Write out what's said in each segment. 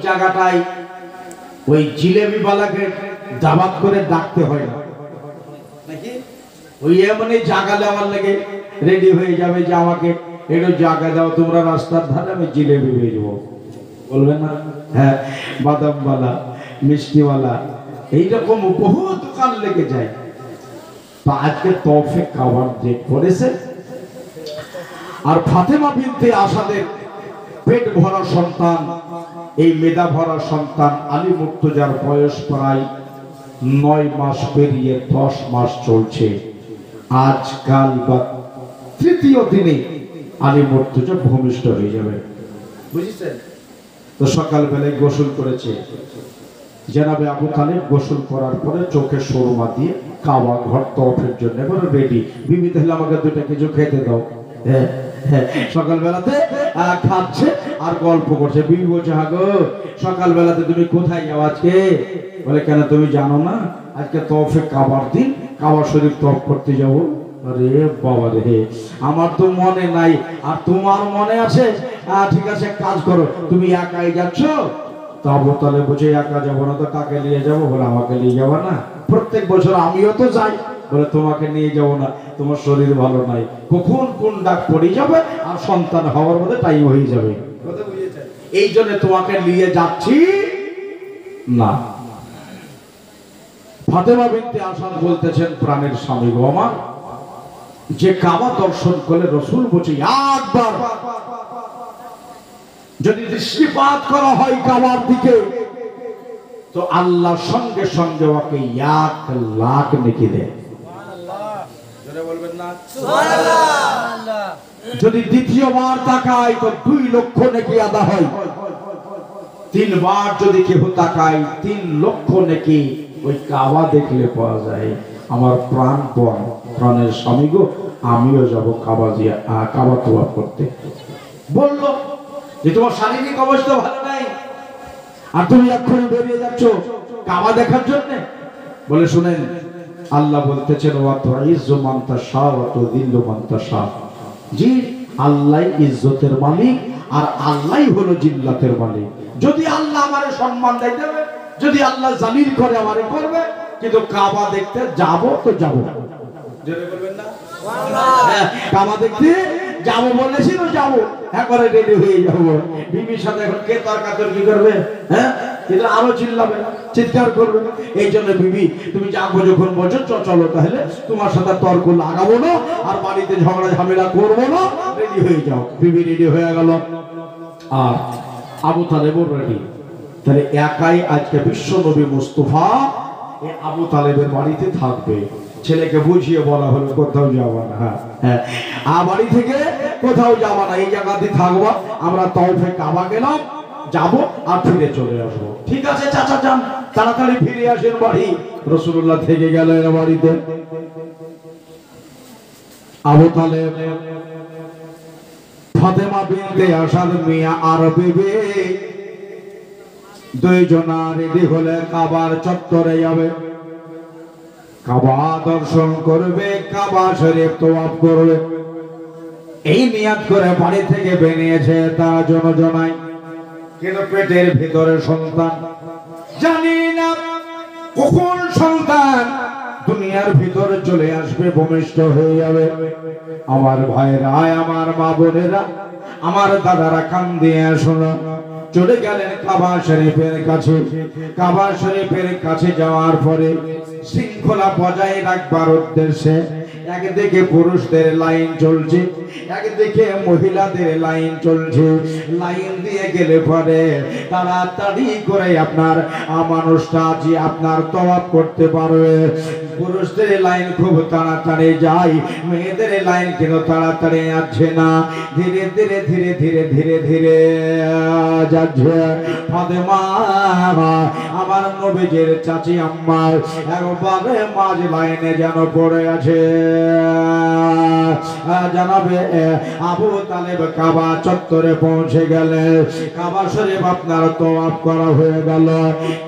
জায়গাটায় ওই জিলেবিওয়ালাকে দাওয়াত করে ডাকতে হয় না নাকি? ওই এমনি জায়গা দেওয়ার লেগে রেডি হয়ে যাবে যে আমাকে একটু জায়গা দাও, তোমরা রাস্তার ধারে আমি জিলেবি বেচবো, বলবে না? হ্যাঁ, বাদামওয়ালা, মিষ্টিওয়ালা, এইরকম বহু দোকান লেগে যায়। তো আজকে তৌফিক খাবার যে করেছে, আর ফাতেমা বিনতে আসাদের পেট ভরা সন্তান, এই মেধা ভরা সন্তান আলী মুর্তজার বয়স প্রায় 9 মাস পেরিয়ে 10 মাস চলছে। আজকাল বা তৃতীয় দিনে আলী মুর্তজা ভূমিষ্ঠ হয়ে যাবে, বুঝেছেন? তো সকালবেলায় গোসল করেছে জনাবে আবু তালেব। গোসল করার পরে চোখে সুরমা দিয়ে কাবা ঘর তওয়াফের জন্য এবার রেডি। বিবি তাহলে আমাকে দুটা কিছু খেতে দাও। হ্যাঁ হ্যাঁ, সকালবেলাতে খাচ্ছে আর গল্প করছে। বিবি বলছে, হ্যাঁ গো, সকালবেলাতে তুমি কোথায় যাও আজকে? বলে, কেন তুমি জানো না আজকে তওফে কাবার দিন, কাবা শরীফ তওয়াফ করতে যাব। আরে বাবা রে, আমার তো মনে নাই, আর তোমার মনে আছে? ঠিক আছে, কাজ করো, তুমি একাই যাচ্ছ? তো আবু তালেব বলছে, একা যাবো না তো কাকে নিয়ে যাবো? বলে, আমাকে নিয়ে যাবো না? প্রত্যেক বছর আমিও তো যাই। বলে, তোমাকে নিয়ে যাবো না, তোমার শরীর ভালো নাই, কখন কোন ডাক পড়ে যাবে আর সন্তান হওয়ার মধ্যে টাইম হয়ে যাবে, এই জন্য তোমাকে নিয়ে যাচ্ছি না। ফাতেমা বিনতে আসাদ বলতেছেন, প্রাণের স্বামী গো আমার, যে কাবা দর্শন করে রসুল বলছে একবার যদি দৃষ্টিপাত করা হয় কাবার দিকে, তো আল্লাহ সঙ্গে সঙ্গে ওকে 1 লাখ নেকি দেয়। যদি দ্বিতীয়বার তাকায় তো 2 লক্ষ নেকি আদা হয়। 3 বার যদি কেউ তাকায় 3 লক্ষ নেকি ওই কাবা দেখলে পাওয়া যায়। আমার প্রাণের স্বামী গো, আমিও যাব কাবা তওয়াফ করতে। বলল যে তোমার শারীরিক অবস্থা ভালো নাই আর তুমি এক্ষুনি বেরিয়ে যাচ্ছ কাবা দেখার জন্য। বলে, শুনেন, আল্লাহ বলতেছেন, ওয়া তুইজ্জু মান তাশা ওয়া তুযিল্লু মান তাশা। জি, আল্লাহ ইজ্জতের মালিক আর আল্লাহই হলো জিল্লাতের মালিক। যদি আল্লাহ আমারে সম্মান দেবে, যদি আল্লাহ জালিল করে আমারে করবে, কিন্তু কাবা দেখতে যাব তো যাব। জোরে বলবেন না সুবহানাল্লাহ? কাবা দেখতে যাব বলেছি তো যাব, একবারে রেডি হয়ে যাব। বিবির সাথে এখন কে তর্কাতর্কি করবে? হ্যাঁ, এটা আরো চিল্লাবে, চিৎকার করবে। এই জন্য বিবি, তুমি যাবো যখন বলছো চলো, তাহলে তোমার সাথে তর্ক লাগাবো না আর বাড়িতে ঝগড়া ঝামেলা করবো না, রেডি হয়ে যাও। বিবি রেডি হয়ে গেল আর আবু তালেবও রেডি। তাহলে একাই আজকে বিশ্ব নবী মুস্তাফা এই আবু তালেবের বাড়িতে থাকবে। ছেলেকে বুঝিয়ে বলা হলো, কোথাও যাবা না। হ্যাঁ, বাড়ি থেকে কোথাও যাবা না, এই জায়গাতে থাকবা। আমরা তওফে কাবা গেলাম, যাব আর ফিরে চলে আসবো। ঠিক আছে চাচা, যান, তাড়াতাড়ি ফিরে আসেন বাড়ি। রাসূলুল্লাহ থেকে গেলেন বাড়িতে। আবু তালেব, ফাতেমা বিনতে আসাদ মিয়া আর বিবি দুইজনা রেডি হলে কাবার চত্বরে যাবে, কাবা দর্শন করবে, কাবা শরীফ তওয়াফ করবে। এই নিয়াত করে বাড়ি থেকে বেরিয়েছে তারা জনজনায়। কিন্তু পেটের ভিতরে সন্তান, জানি না কখন সন্তান দুনিয়ার ভিতরে চলে আসবে, ভূমিষ্ঠ হয়ে যাবে। আমার ভাইরা, আমার মা বোনেরা, আমার দাদারা, কান দিয়ে শোনো। চলে গেলেন কাবা শরীফের কাছে। কাবা শরীফের কাছে যাওয়ার পরে শৃঙ্খলা বজায় রাখবার উদ্দেশ্যে একদিকে পুরুষদের লাইন চলছে, একদিকে মহিলাদের লাইন চলছে। লাইন দিয়ে গেলে পরে তাড়াতাড়ি করে আপনার মানুষটা যে আপনার তওয়াফ করতে পারবে। পুরুষদের লাইন খুব তাড়াতাড়ি যায়, মেয়েদের লাইন কেন তাড়াতাড়ি আসছে না, ধীরে ধীরে ধীরে ধীরে ধীরে ধীরে যাচ্ছে। ফাতেমা আমার নবীজির চাচি আম্মা একবারে মাঝ লাইনে যেন পড়ে আছে। জানাবে আবু তালেব কাবা চত্বরে পৌঁছে গেলে, কাবা শরীফ আপনার তওয়াফ করা হয়ে গেল।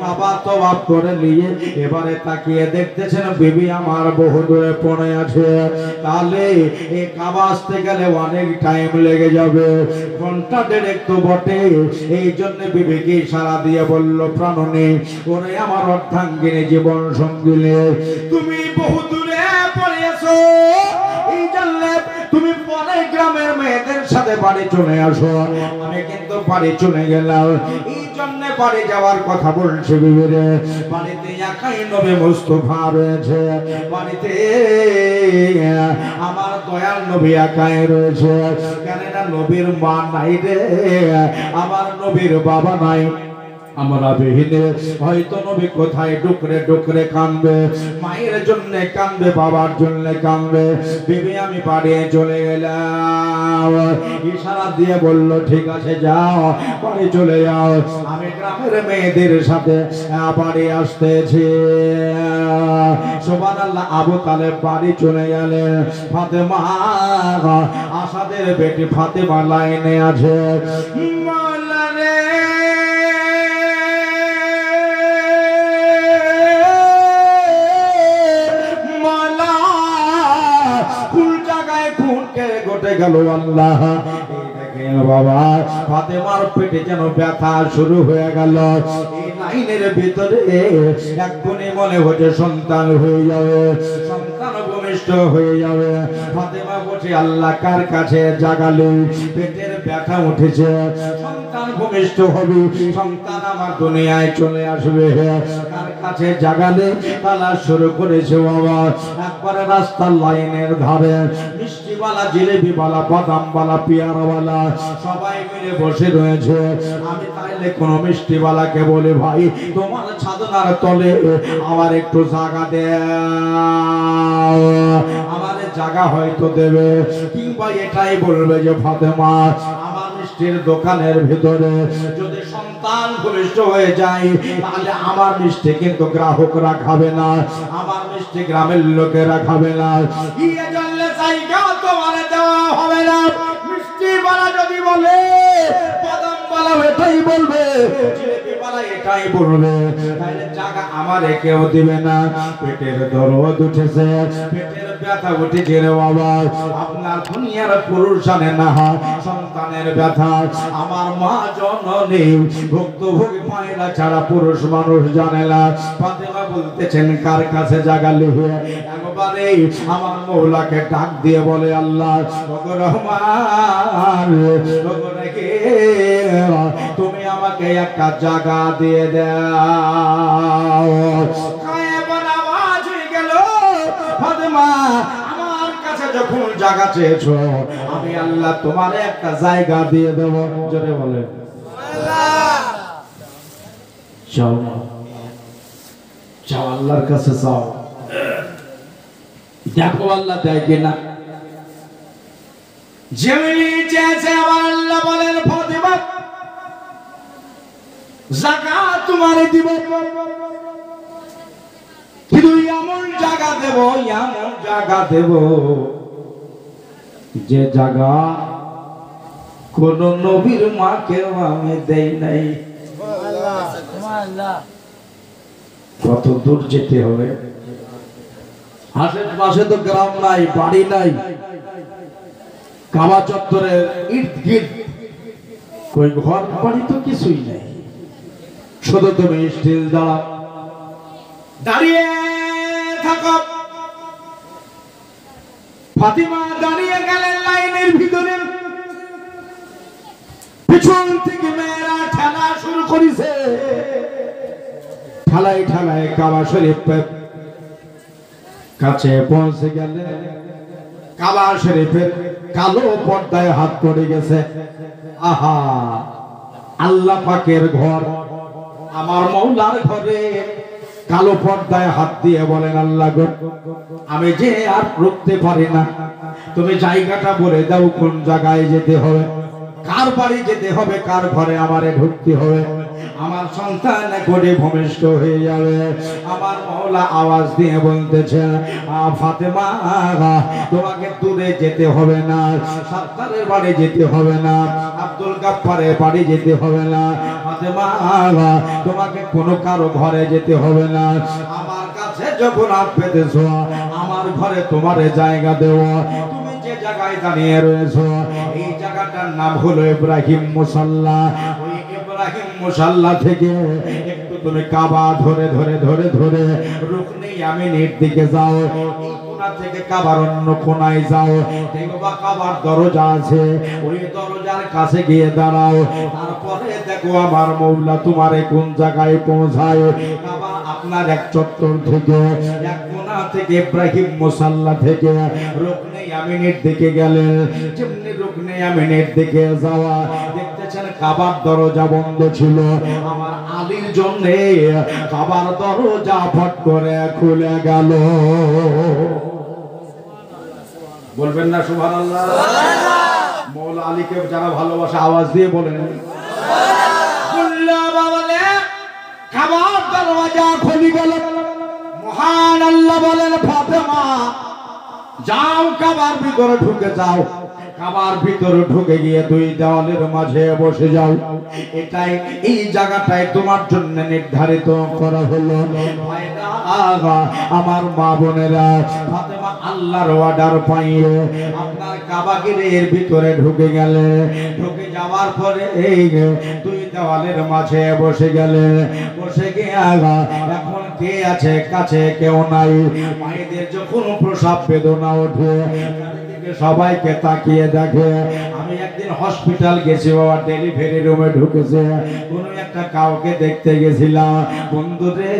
কাবা তওয়াফ করে নিয়ে এবারে তাকিয়ে দেখতেছেন বিবি আমার বহু দূরে পড়ে আছে, তাহলে এই কাবা আসতে গেলে অনেক টাইম লেগে যাবে, ঘন্টা দেড়েক তো বটে। এই জন্য বিবিকে ইশারা দিয়ে বলল, প্রাণনে ওরে আমার অর্ধাঙ্গিনী জীবন সঙ্গিনী, তুমি বহু দূরে পড়ে আছো, এই জন্য তুমি পরে গ্রামের মেয়েদের সাথে বাড়ি চলে আসো। আমি কিন্তু বাড়ি চলে গেলাম, এই জন্য বাড়ি যাওয়ার কথা বলছে বিবিরে। বাড়িতে একাই নবী মুস্তাফা রয়েছে, বাড়িতে আমার দয়াল নবী একাই রয়েছে। কেননা নবীর মা নাই রে, আমার নবীর বাবা নাই। আমরা বিহীনে হয়তো নবী কোথায় ডুকরে ডুকরে কাঁদবে, মায়ের জন্য কাঁদবে, বাবার জন্য কাঁদবে। বিবি আমি বাড়ি চলে গেলাম, ইশারা দিয়ে বলল, ঠিক আছে যাও, বাড়ি চলে যাও, আমি গ্রামের মেয়েদের সাথে বাড়ি আসতেছি। সুবহানাল্লাহ। আবু তালেব বাড়ি চলে গেলেন। ফাতেমা, আসাদের বেটি ফাতেমা লাইনে আছে। মাওলা রে, গেল আল্লাহ। বাবা ফাতেমার পেটে যেন ব্যথা শুরু হয়ে গেল। এই লাইনের ভিতরে এক্ষুনি মনে হচ্ছে সন্তান হয়ে যাবে, সন্তান ভূমিষ্ঠ হয়ে যাবে। ফাতেমা বলছে, আল্লাহ কার কাছে জাগালো, পেটের ব্যথা উঠেছে, সন্তান ভূমিষ্ঠ হবে, সন্তান আমার দুনিয়ায় চলে আসবে, কার কাছে জাগালে? তালাশ শুরু করেছে বাবা। একবারে রাস্তার লাইনের ধারে মিষ্টিওয়ালা, জিলেবিওয়ালা, বাদামওয়ালা, পেয়ারাওয়ালা সবাই মিলে বসে রয়েছে। আমি তাইলে কোন মিষ্টিওয়ালাকে বলে, ভাই তোমার ছাদনার তলে আমার একটু জায়গা দাও, আমার জায়গা হয়তো দেবে, কিংবা এটাই বলবে যে ফাতেমা আমার মিষ্টির দোকানের ভিতরে যদি সন্তান ভূমিষ্ঠ হয়ে যায়, তাহলে আমার মিষ্টি কিন্তু গ্রাহকরা খাবে না, আমার মিষ্টি গ্রামের লোকেরা খাবে না, ইয়ে জানলে জায়গা তোমার দেওয়া হবে না। মিষ্টিওয়ালা যদি বলে, বাদামওয়ালা এটাই বলবে, জিলেবিওয়ালা এটাই বলবে, তাহলে জায়গা আমার কেউ দিবে না। পেটের দরদ উঠেছে, পেটের ব্যথা উঠেছে রে বাবা। আপনার দুনিয়ার পুরুষ জানে না সন্তানের ব্যথা, আমার মা জননী ভুক্তভোগী মায়েরা ছাড়া পুরুষ মানুষ জানে না। ফাতেমা বলতেছেন, কার কাছে জাগালি হয়ে একবারে আমার মৌলাকে ডাক দিয়ে বলে, আল্লাহ রহমান, তুমি আমাকে একটা জায়গা দিয়ে দাও। আওয়াজ হয়ে গেল, ফাতেমা আমার কাছে যখন জায়গা চেয়েছো, আমি আল্লাহ তোমার একটা জায়গা দিয়ে দেব। জোরে বলে চাও, চাও, আল্লাহর কাছে চাও, দেখো আল্লাহ দেয় কিনা। যেমনি চেয়েছে আমার আল্লাহ বলেন, ফাতেমা জায়গা তোমারে দিব, কিন্তু এমন জায়গা দেব, এমন জায়গা দেব যে জায়গা কোন নবীর মাকেও আমি দেই নাই। কত দূর যেতে হবে, আশেপাশে তো গ্রাম নাই, বাড়ি নাই, কাবা চত্বরের ইর্দ গির্দ কই ঘর বাড়ি তো কিছুই নাই, শুধু তুমি স্টিল দাঁড়িয়ে থাকো। ফাতিমা দাঁড়িয়ে গেলেন লাইনের ভিতরে, পিছন থেকে মেয়েরা ঠেলা শুরু করেছে, ঠেলায় ঠেলায় কাবা শরীফের কাছে পৌঁছে গেলে কাবা শরীফের কালো পর্দায় হাত পড়ে গেছে। আহা, আল্লাহ পাকের ঘর, আমার মওলার ঘরে কালো পর্দায় হাত দিয়ে বলেন, আল্লাহ গো, আমি যে আর রুখতে পারি না, তুমি জায়গাটা বলে দাও, কোন জায়গায় যেতে হবে, কার বাড়ি যেতে হবে, কার ঘরে আমারে ঢুকতে হবে, আমার সন্তান করে ভূমিষ্ঠ হয়ে যাবে। আমার মওলা আওয়াজ দিয়ে বলতেছেন, ফাতেমা তোমাকে দূরে যেতে হবে না, সত্তারের বাড়ি যেতে হবে না, আব্দুল গাফফারের বাড়ি যেতে হবে না, ফাতেমা তোমাকে কোনো কারো ঘরে যেতে হবে না, আমার কাছে যখন হাত পেতেছো আমার ঘরে তোমারে জায়গা দেও। তুমি যে জায়গায় দাঁড়িয়ে রয়েছো এই জায়গাটার নাম হলো ইব্রাহিম মুসাল্লা। ওই ইব্রাহিম মুসাল্লা থেকে একটু তুমি কাবা ধরে ধরে ধরে ধরে রুকনে ইয়ামিনের দিকে যাও। এই কোণা থেকে কাবার অন্য কোণায় যাও, দেখবা কাবার দরজা আছে, ওই দরজার কাছে গিয়ে দাঁড়াও। তারপরে দেখো আমার মওলা তোমারে কোন জায়গায় পৌঁছায়। কাবা আপনার এক চত্বর থেকে এক কোণা থেকে ইব্রাহিম মুসাল্লা থেকে রুকনে ইয়ামিনের দিকে গেলে যেমনি রুকনে ইয়ামিনের দিকে যাওয়া দেখতেছেন কাবার দরজা বন্ধ ছিল। আমার আলীর জন্য কাবার দরজা ফট করে খুলে গেল। বলবেন না সুবহানাল্লাহ? মওলা আলীকে যারা ভালোবাসে আওয়াজ দিয়ে বলেন সুবহানাল্লাহ। বলে কাবার দরজা খুলে গেল। মহান আল্লাহ বলেন ফাতেমা যাও কাবার ভিতরে ঢুকে যাও। কাবার ভিতরে ঢুকে গিয়ে দুই দেওয়ালের মাঝে বসে যাও। এটাই এই জায়গাটাই তোমার জন্য নির্ধারিত করা হলো। আমার মা বোনেরা ফাতেমা আল্লাহর অর্ডার পাইয়ে আপনার কাবাগিরের ভিতরে ঢুকে গেলে। ঢুকে যাওয়ার পরে এই দুই দেওয়ালের মাঝে বসে গেলে। বসে গিয়ে এখন কে আছে কাছে কেউ নাই। মায়েদের যখন প্রসব বেদনা ওঠে সবাইকে তাকিয়ে দেখে। আমি একদিন হসপিটাল গেছি বাবা, ডেলিভারি রুমে ঢুকেছে কোন একটা কাউকে দেখতে গেছিলাম। বন্ধুরে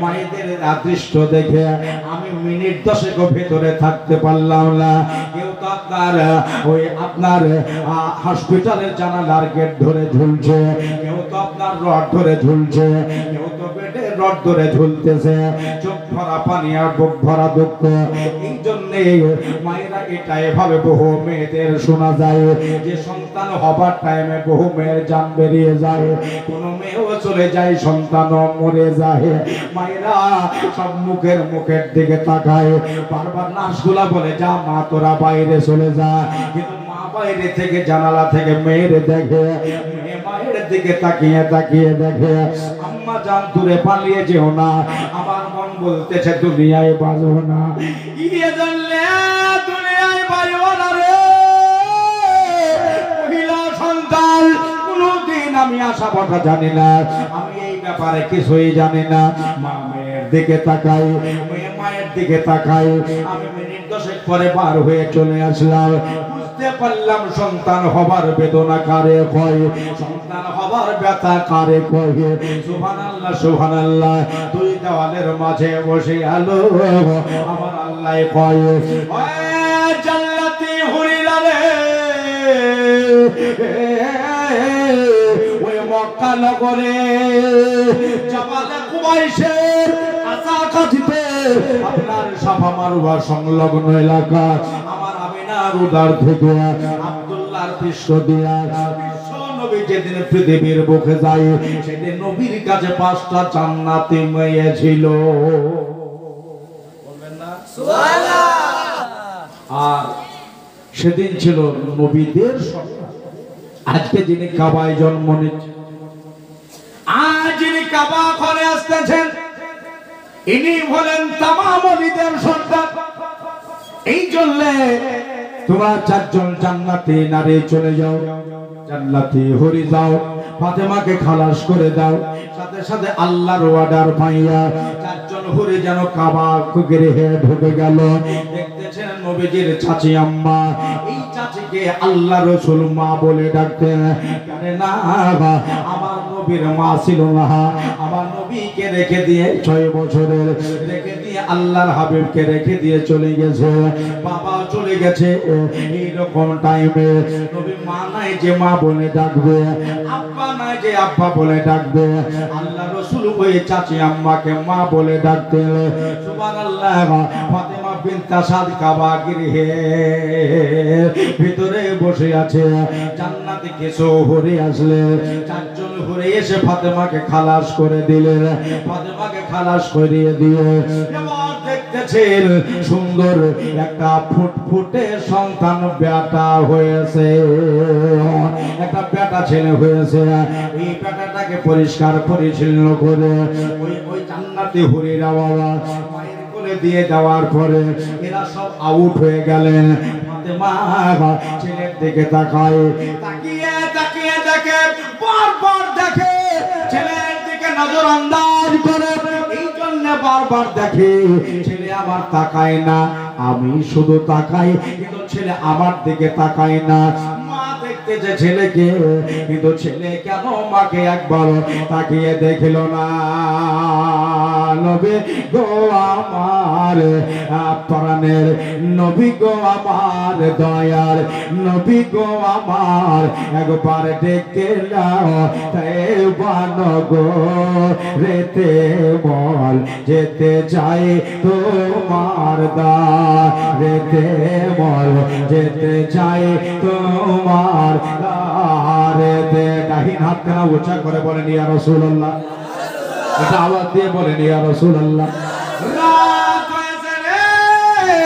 মায়েদের অদৃষ্ট দেখে আমি মিনিট 10 ভেতরে থাকতে পারলাম না। কেউ তো আপনার ওই আপনার হসপিটালের জানালার গেট ধরে ঝুলছে, কেউ তো আপনার রড ধরে ঝুলছে, কেউ তো বেডের রড ধরে ঝুলতেছে। চোখ ভরা পানি আর বুক ভরা দুঃখ। এই জন্যে মায়েরা এটা এভাবে বহু মেয়েদের শোনা যায় যে সন্তান হবার টাইমে বহু মেয়ের জান বেরিয়ে যায়, কোনো মেয়েও চলে যায়, সন্তানও মরে যায়। মায়েরা সব মুখের দিকে তাকায়। বারবার নার্সগুলা বলে যা মা তোরা বাইরে চলে যা, কিন্তু মা বাইরে থেকে জানালা থেকে মেয়ের দেখে। মেয়ে মায়ের দিকে তাকিয়ে তাকিয়ে দেখে আম্মা জান দূরে পালিয়ে যেও না। আমার মন বলতেছে দুনিয়ায় বাঁচবো না। ইয়ে জানলে দুনিয়ায় বাঁচবো না রে। মহিলা সন্তান কোনদিন আমি আশা কথা জানি না, আমি এই ব্যাপারে কিছুই জানি না। মা মেয়ের দিকে তাকাই, মেয়ে মায়ের দিকে তাকাই। আমি মিনিট 10 পরে বার হয়ে চলে আসলাম। বুঝতে পারলাম সন্তান হবার বেদনা কারে কয়, সন্তান হবার ব্যথা কারে কয়। সুবহানাল্লাহ সুবহানাল্লাহ। দুই দেওয়ালের মাঝে বসে আলো আমার আল্লাহ কয় জান্নাতি হুরিরা রে, ওই মক্কা নগরে জাবালে কুবাইশের কাছাকাছিতে আপনার সাফা মারওয়া সংলগ্ন এলাকা আমার আমিনার উদার থেকে আব্দুল্লাহর পৃষ্ঠ দিয়া নবী যেদিন পৃথিবীর বুকে যায় সেদিন নবীর কাছে 5টা জান্নাতি মেয়ে ছিল। বলবেন না সুবহানাল্লাহ? আর সেদিন ছিল নবীদের সরদার। আজকে যিনি কাবায় জন্ম নিচ্ছেন, আজ যিনি কাবা ঘরে আসতেছেন, ইনি হলেন তামাম নবীদের সরদার। এই জন্য তোমরা 4 জন জান্নাতি নারী চলে যাও, জান্নাতি হরি যাও, ফাতেমাকে খালাস করে দাও। সাথে সাথে আল্লাহর অর্ডার পাইয়া 4 জন হরি যেন কাবা গৃহে ঢুকে গেল। দেখতেছেন নবীজির চাচি আম্মা, এই চাচিকে আল্লাহ রাসূল মা বলে ডাকতেন। জানে না আমার নবীর মা ছিল না, আমার নবীকে রেখে দিয়ে 6 বছরের রেখে দিয়ে আল্লাহর হাবিবকে রেখে দিয়ে চলে গেছে। বাবা চলে গেছে, এইরকম টাইমে নবী মা নাই যে মা বলে ডাকবে, আব্বা নাই যে আব্বা বলে ডাকবে। আল্লাহ রাসূল ওই চাচি আম্মাকে মা বলে ডাকতেন। সুবহানাল্লাহ। ফাতেমা বিনত আসাদ কাবা গৃহে ভিতরে বসে আছে। জান্নাতে কিছু হরি আসলে 4 জন হরি এসে ফাতেমাকে খালাস করে দিলেন। ফাতেমাকে খালাস করিয়ে দিয়ে এবার দেখতে দেখতেছেন সুন্দর একটা ফুটফুটে সন্তান বেটা হয়েছে, একটা বেটা ছেলে হয়েছে। এই বেটাটাকে পরিষ্কার পরিচ্ছন্ন করে ওই জান্নাতি হুরিরা বাবা মায়ের কোলে দিয়ে দেওয়ার পরে এরা সব আউট হয়ে গেলেন। ফাতেমা ছেলের দিকে তাকায়, তাকিয়ে তাকিয়ে দেখে, বারবার দেখে ছেলের দিকে নজর আন্দাজ করে, এই জন্য বারবার দেখে ছেলে আমার তাকায় না, আমি শুধু তাকাই কিন্তু ছেলে আমার দিকে তাকায় না। মা দেখতেছে ছেলেকে কিন্তু ছেলে কেন মাকে একবার তাকিয়ে দেখল না। নবী গো আমার প্রাণের নবী গো আমার দয়ার নবী গো আমার একবার ডেকে নাও তাইবান গো রেতে বল যেতে চাই তোমার রেতে বল যেতে চাই তোমার রেতে। ডাহিন হাত কেন উঁচা করে বলেন ইয়া রাসূলুল্লাহ, এটা আওয়াজ দিয়ে বলেন ইয়া রাসূলুল্লাহ। রাত হয়েছে রে,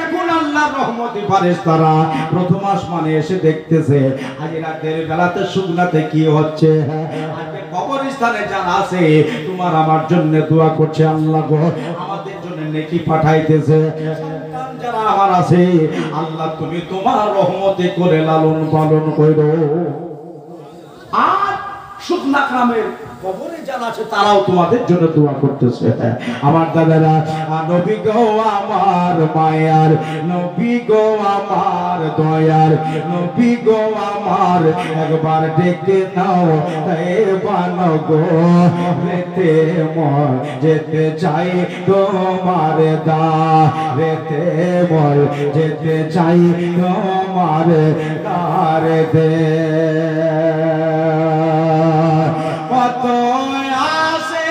এখন আল্লাহর রহমতি ফেরেশতারা প্রথম আসমানে এসে দেখতেছে আজ রাতের বেলাতে শুকনাতে কি হচ্ছে। আজকে কবরস্থানে যারা আছে তোমার আমার জন্য দোয়া করছে, আল্লাহ গো আমাদের জন্য নেকি পাঠাইতেছে। সন্তান যারা আমার আছে আল্লাহ তুমি তোমার রহমতে করে লালন পালন করো। আর শুকনা গ্রামের কবরে যারা আছে তারাও তোমাদের জন্য দোয়া করতেছে। আমার দাদারা, নবী গো আমার মায়ার নবী গো আমার দয়ার নবী গো আমার একবার ডেকে নাও তাইবান গো রেতে মর যেতে চাই তোমার রেতে মর যেতে চাই তোমার রেতে। কত আসে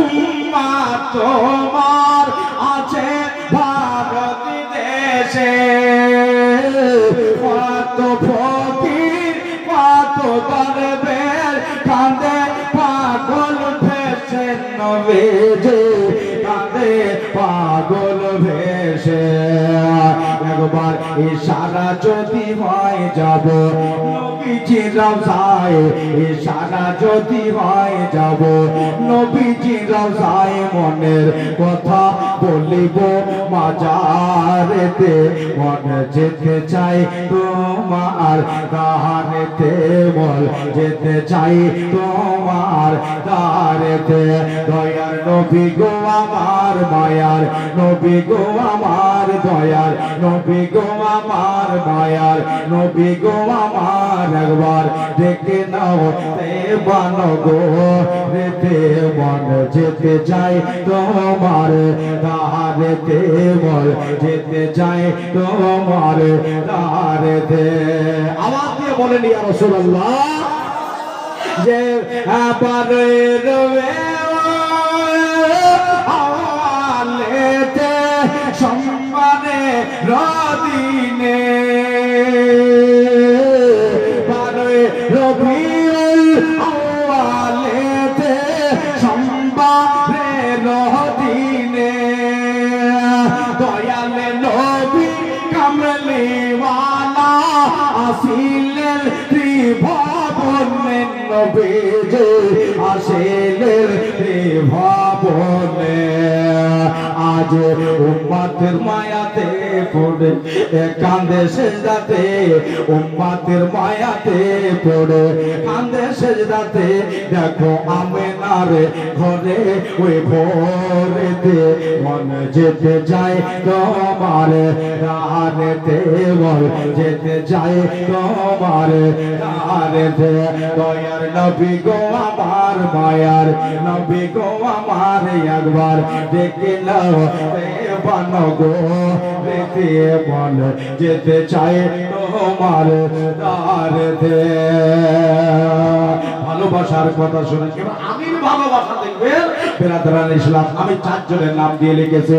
উম্মাত তোমার আছে ভারত দেশে, কত ফকির কত দরবেশ কাঁদে পাগল ভেসে নবীজি কাঁদে পাগল ভেসে। একবার ইশারা যদি হয় যাব নবীজি রওজায়, ইশারা যদি হয় যাব নবীজি রওজায়, মনের কথা বলিব মাজারেতে মন যেতে চাই তোমার দারেতে বল যেতে চাই তোমার দারেতে। দয়ার নবী গো আমার মায়ার নবী গো আমার দয়ার নবী গো আমার মায়ার নবী গো আমার একবার ডেকে নাও তাইবান গো রেতে মন যেতে চাই তোমার দারেতে বল যেতে চাই তোমার দারেতে। আওয়াজ দিয়ে বলেন ইয়া রাসূলুল্লাহ। যে আবারের আলেতে সম্মানে রদিনে বারে রবিউল আওয়ালেতে সম্মানে রদিনে দয়ালে নবী কামলিওয়ালা আসিলেন ত্রিভুবনে নবীজি আসিলেন ত্রিভুবনে। আজ উম্মতের মায়াতে পড়ে কাঁদে সেজদাতে উম্মতের মায়াতে পড়ে কাঁদে সেজদাতে দেখো আমেনার ঘরে ওই ভোরেতে মন যেতে যায় তোমার রাহারেতে বল যেতে যায় তোমার রাহারেতে। দয়ার নবী গো আমার মায়ার নবী গো আমার একবার দেখে নাও তাইবান গো রেতে মন যেতে চায় তোমার দারেতে। ভালোবাসার কথা শুনে আমির ভালোবাসা দেখবেন বেরাদারান ইসলাম। আমি চারজনের নাম দিয়ে লিখেছে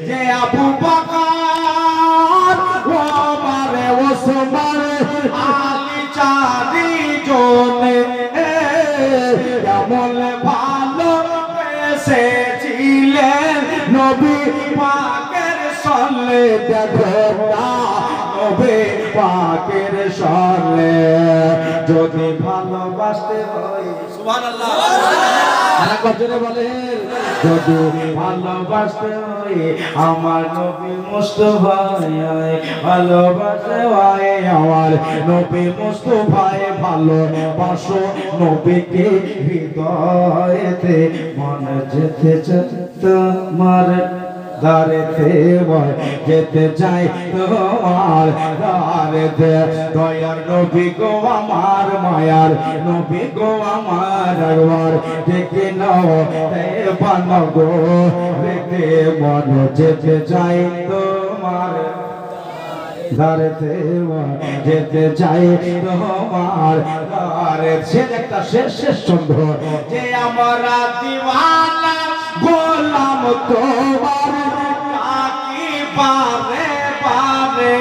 যে আবু বকর ওমর ওসমান আলী চারিজনে কেমন ভালোবেসে নবী পাকের সলে দেখো না নবী পাকের সলে যদি ভালোবাসতে হয় সুবহানাল্লাহ আরে কতরে বলেন যদি ভালোবাসতে হয় আমার নবী মুস্তাফায় ভালোবাসতে হয় আমার নবী মুস্তাফায় ভালোবাসো নবীকে হৃদয়েতে মনে যেতে চায় তোমার দারেতে যেতে চাই তোমার দারেতে দয়ার নবী গো আমার মায়ার নবী গো আমার একবার ডেকে নাও বানো গো রেতে মন যেতে চাই তোমার দারেতে যেতে চাই তোমার দারে সে একটা শেষ চন্দ্র যে আমরা দিওয়ানা গোলাম তোমার কাকি পারে পারে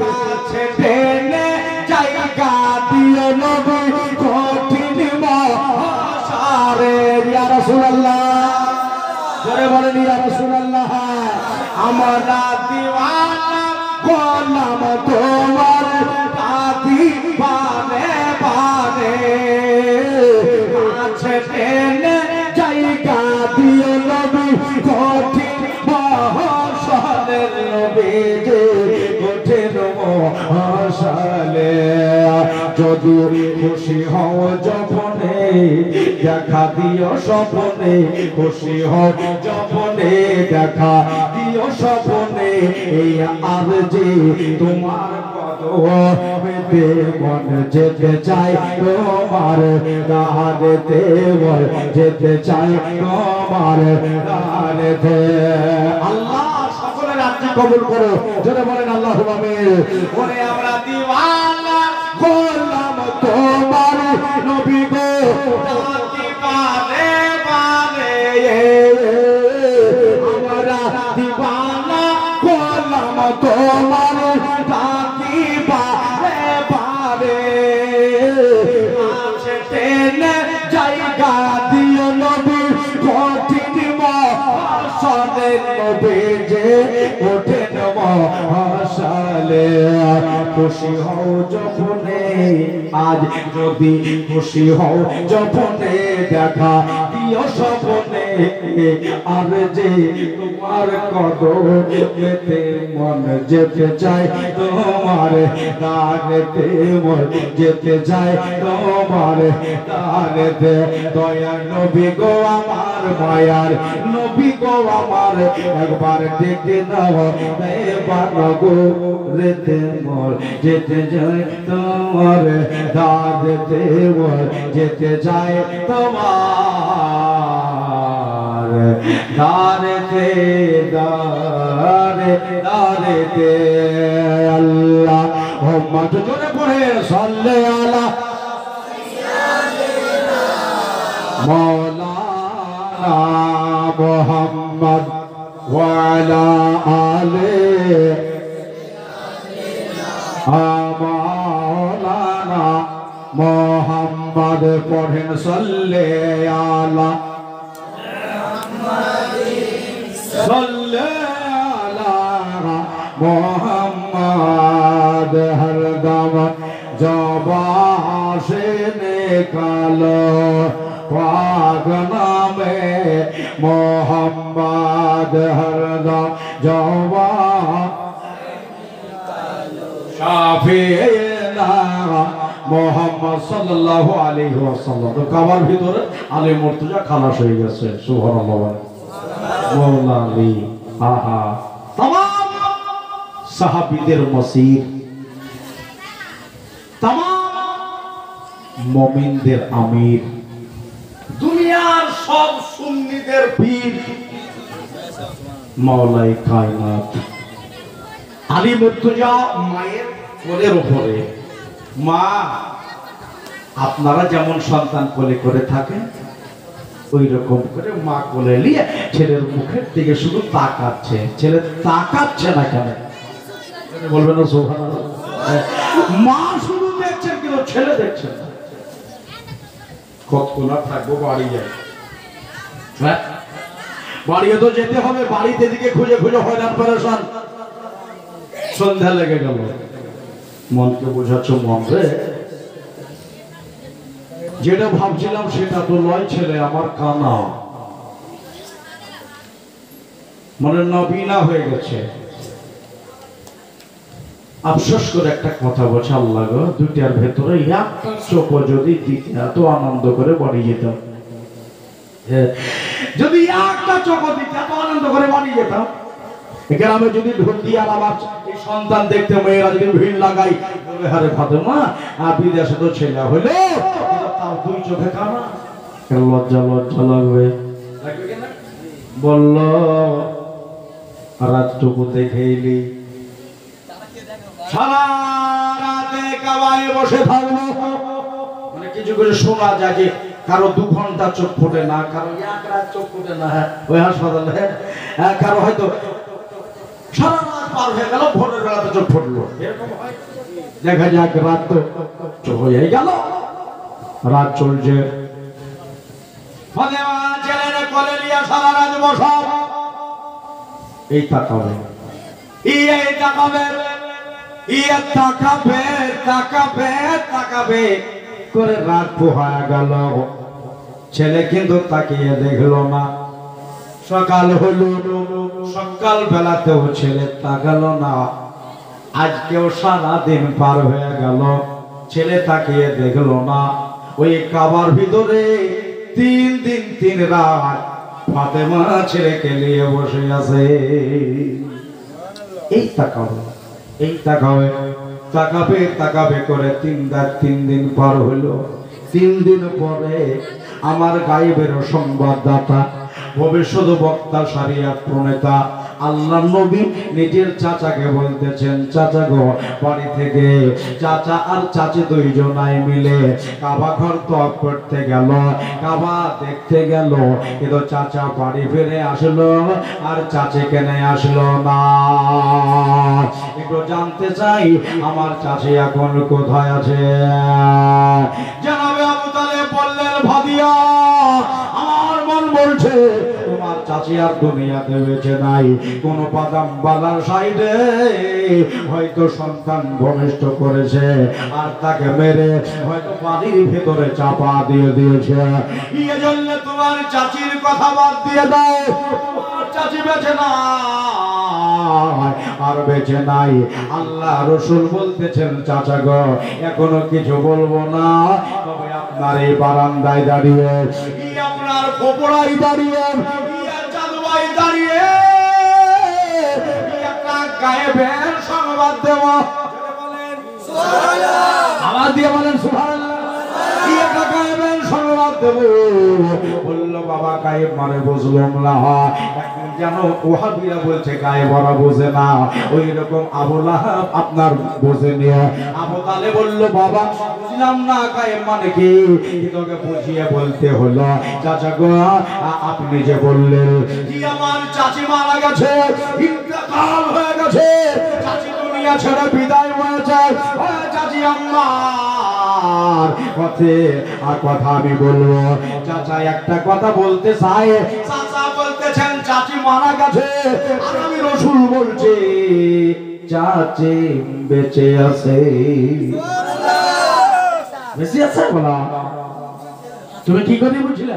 কাছে টেনে জায়গা দিও নবী কঠিন মহাসারে ইয়া রাসূলুল্লাহ জোরে বলেন ইয়া রাসূলুল্লাহ আমরা দিওয়ানা গোলাম তোমার কাকি পারে পারে কাছে টেনে জায়গা দিও নবী কঠিন মহাসারের নবী যে কঠিন মহাসারে যদি খুশি হও যপনে দেখা দিও স্বপনে খুশি হও যপনে দেখা দিও স্বপনে এই আর যে তোমার কদমেতে মন যেতে চাই তোমার দাহাতে মন যেতে চাই তোমার দাহাতে আল্লাহ সকলের আত্মা কবুল করো জোরে বলেন আল্লাহুম্মা আমিন ওরে আমরা দিওয়ানা গোলাম তোমার নবী গো ডাকি পারে পারে আমরা দিওয়ানা গোলাম তোমার ডাকি পারে পারে কাছে টেনে জায়গা দিও নবী কঠিন মহাসারের নবী যে কঠিন মহাসারে খুশি হও যপনে আজ যদি খুশি হও যপনে দেখা দিও স্বপনে আর যে তোমার কদমেতে মন যেতে চায় তোমার দারেতে মন যেতে চায় তোমার দারেতে দয়ার নবী গো আমার মায়ার নবী গো আমার একবার ডেকে নাও এবার গো রেতে মন যেতে যায় তোমার দারেতে মন যেতে যায় তোমার দারেতে দারেতে আল্লাহ হুম্মা জোরে পড়ে সাল্লে আলা মাওলানা মুহাম্মদ ওয়া আলা আলিহি মাওলানা মুহাম্মদ পড়েন সাল্লে আলা সাল্লে আলা মুহাম্মদ হরদম জবান से निकालो पाक नामे मोहम्मद हरदम जवान शाफिना मोहम्मद सल्लल्लाहु अलैहि वसल्लम तो काबार ভিতরে আলী মুর্তজা খালাস হয়ে গেছে সুবহানাল্লাহ মওলা আলী আহা तमाम সাহাবীদের মসির तमाम মুমিনদের আমির দুনিয়ার সব সুন্নিদের পীর মাওলাই কায়নাত আলী মুর্তজা মায়ের কোলের উপরে মা আপনারা যেমন সন্তান কোলে করে থাকেন ওই রকম করে মা কোলে নিয়ে ছেলের মুখের দিকে শুধু তাকাচ্ছে ছেলে তাকাচ্ছে না কেন বলবেন না সুবহানাল্লাহ মা শুধু দেখছেন কিন্তু ছেলে দেখছেন না কতক্ষণ থাকবো বাড়ি যায় বাড়িও তো যেতে হবে, বাড়িতে দিকে খুঁজে খুঁজে হয়রান পরেশান। সন্ধ্যা লেগে গেল, মনকে বোঝাচ্ছ, মন রে যেটা ভাবছিলাম সেটা তো লয়, ছেলে আমার কানা, মনে নবীনা হয়ে গেছে। আফসোস করে একটা কথা বলছে, আল্লাহ গো, দুইটার ভেতরে একটা চোখ যদি দিতে এত আনন্দ করে বাড়ি যেতাম, যদি একটা চোখ দিতে এত আনন্দ করে বাড়ি যেতাম। গ্রামে যদি ঢুকি আর আমার এই সন্তান দেখতে মেয়েরা যদি ভিড় লাগাই, বলে হারে ফাতেমা বিদেশে তো ছেলে হইলো, তাও দুই চোখে কানা, লজ্জা লজ্জা লাগবে। বলল রাতটুকু দেখেইলি, সারা রাতে কাবায় বসে থাকবো। মানে কিছু কিছু শোনা যায় যে কারো 2 ঘন্টা চোখ ফোটে না, কারো 1 রাত চোখ ফোটে না, ওই হাসপাতালে কারো হয়তো সারা রাত পার হয়ে গেল, ভোরের বেলাতে চোখ ফুটলো, এরকম হয়। দেখা যাক রাত তো চোখ হয়ে গেল, রাত চলছে, ফাতেমা ছেলের কোলে নিয়ে সারা রাত বসা, এই তাকাবে, এই তাকাবে, ইয়ে তাকাবে তাকাবে তাকাবে করে রাত পোহায় গেল। ছেলে কিন্তু তাকিয়ে দেখলো না। সকাল হলো, সকাল বেলাতেও ছেলে তাকালো না। আজকেও সারা দিন পার হয়ে গেল, ছেলে তাকিয়ে দেখলো না। ওই কাবার ভিতরে 3 দিন 3 রাত ফাতেমা ছেলেকে নিয়ে বসে আছে। এই তাকাবে, এই তাকাবে, তাকাবে তাকাবে করে 3 দিন পার হইল। 3 দিন পরে আমার গায়েবের সংবাদদাতা, ভবিষ্যৎ বক্তা, শরিয়ত প্রণেতা আল্লাহ নবী নিজের চাচাকে বলতেছেন, চাচা গো, বাড়ি থেকে চাচা আর চাচি 2 জনাই মিলে কাবা ঘর তওয়াফ করতে গেল, কাবা দেখতে গেল, কিন্তু চাচা বাড়ি ফিরে আসলো আর চাচি কেন আসলো না। একটু জানতে চাই আমার চাচি এখন কোথায় আছে? জানাবে আবু তালেব বললেন, ভাদিয়া, আমার মন বলছে তোমার চাচি আর দুনিয়াতে বেঁচে নাই। কোন বাদাম বালার সাইডে হয়তো সন্তান ভূমিষ্ঠ করেছে আর তাকে মেরে হয়তো বাড়ির ভেতরে চাপা দিয়ে দিয়েছে। এজন্য তোমার চাচির কথা বাদ দিয়ে দাও, তোমার চাচি বেঁচে না আর বেঁচে নাই। আল্লাহ রাসূল বলতেছেন, চাচা গো, এখনো কিছু বলবো না, তবে আপনার এই বারান্দায় দাঁড়িয়ে, আপনার খোপড়ায় দাঁড়িয়ে, চাঁদুয়াই দাঁড়িয়ে একটা গায়েবের সংবাদ দেব। আওয়াজ দিয়ে বলেন সুবহানাল্লাহ। একটা গায়েবের সংবাদ দেব। বললো, বাবা গায়েব মানে বুঝলাম না। এখন যেন ওহাবিরা বলছে গায়েব ওরা বোঝে না, ওই রকম আবু লাহাব আপনার বোঝে নিয়ে। আবু তালেব বলল, বাবা বুঝলাম না গায়েব মানে কি, তোকে বুঝিয়ে বলতে হলো। চাচা গো, আপনি যে বললেন কি আমার চাচি মারা গেছে, ইন্তেকাল হয়ে গেছে, চাচি দুনিয়া ছেড়ে বিদায় হয়েছে, চাচি আমার কথা আমি বলবো। চাচা একটা কথা বলতে চাই, চাচা বলতেছেন চাচি মারা গেছে, আর আমি রাসূল বলছি চাচি বেঁচে আছে। বেঁচে আছে বলা, তুমি কি করে বুঝলে?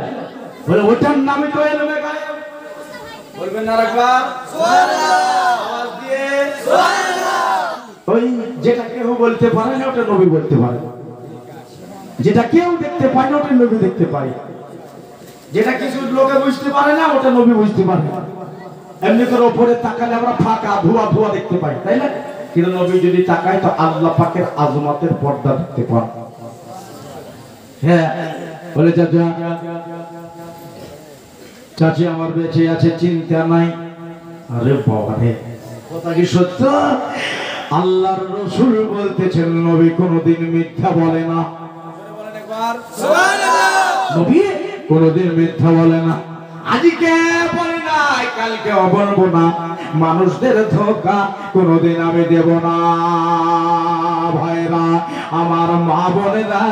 বলে ওটার নামে তো এলমে গায়েব। বলবেন না একবার সুবহানাল্লাহ, আওয়াজ দিয়ে সুবহানাল্লাহ। ওই যেটা কেউ বলতে পারে না ওটা নবী বলতে পারে, যেটা কেউ দেখতে পায় না ওটা নবী দেখতে পায়, যেটা কিছু লোকে বুঝতে পারে না ওটা নবী বুঝতে পারে। এমনি করে উপরে তাকালে আমরা ফাঁকা ধোয়া ধোয়া দেখতে পাই, তাই না? কিন্তু নবী যদি তাকায় তো আল্লাহ পাকের আজমতের পর্দা দেখতে পান। হ্যাঁ, বলে চাচা, চাচি আমার বেঁচে আছে, চিন্তা নাই। আরে বাবা রে, কথা কি সত্য? আল্লাহর রাসূল বলতেছেন নবী কোনদিন মিথ্যা বলে না। নবী কোনদিন মিথ্যা বলে না। আজকে বলে নাই, কালকে বলবো না, মানুষদের ধোঁকা কোনোদিন আমি দেব না। ভাইরা আমার, মা বোনেরা,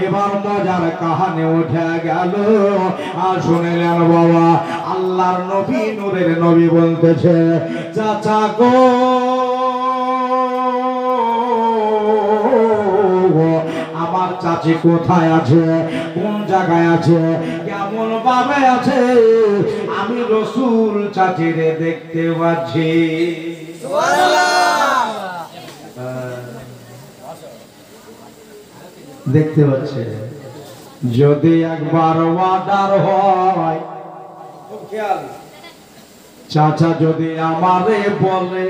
এবার মজার কাহানি উঠে গেল। আর শুনলেন বাবা, আল্লাহর নবী, নূরের নবী বলতেছে, চাচা গো, আমার চাচি কোথায় আছে, কোন জায়গায় আছে, কেমন ভাবে আছে? আমি রসুল চাচিরে দেখতে পাচ্ছি। দেখতে পাচ্ছে। যদি একবার ওয়াদার হয়, চাচা যদি আমারে বলে,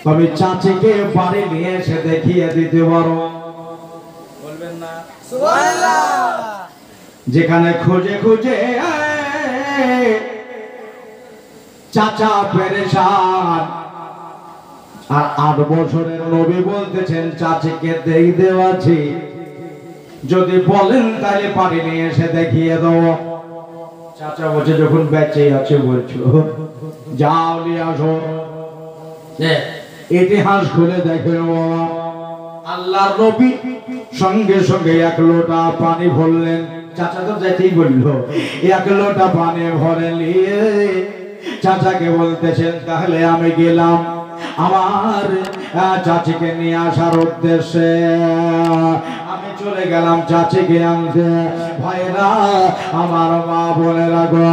তবে চাচিকে বাড়ি নিয়ে এসে দেখিয়ে দিতে পারো। বলবেন না? যেখানে খুঁজে খুঁজে চাচা পেরেশান, আর 8 বছরের নবী বলতেছেন চাচিকে দেখতে পাচ্ছি, যদি বলেন তাহলে বাড়ি নিয়ে এসে দেখিয়ে দাও। চাচা বলছে, যখন বেঁচে আছে বলছো, যাও নিয়ে আসো। ইতিহাস খুলে দেখে বাবা, আল্লাহর নবী সঙ্গে সঙ্গে 1 লোটা পানি ভরলেন। চাচা তো যেতেই বললো, 1 লোটা পানি ভরে নিয়ে চাচাকে বলতেছেন, তাহলে আমি গেলাম আমার চাচিকে নিয়ে আসার উদ্দেশ্যে। আমি চলে গেলাম চাচিকে আনতে। ভাইরা আমার, মা বোনেরা গো,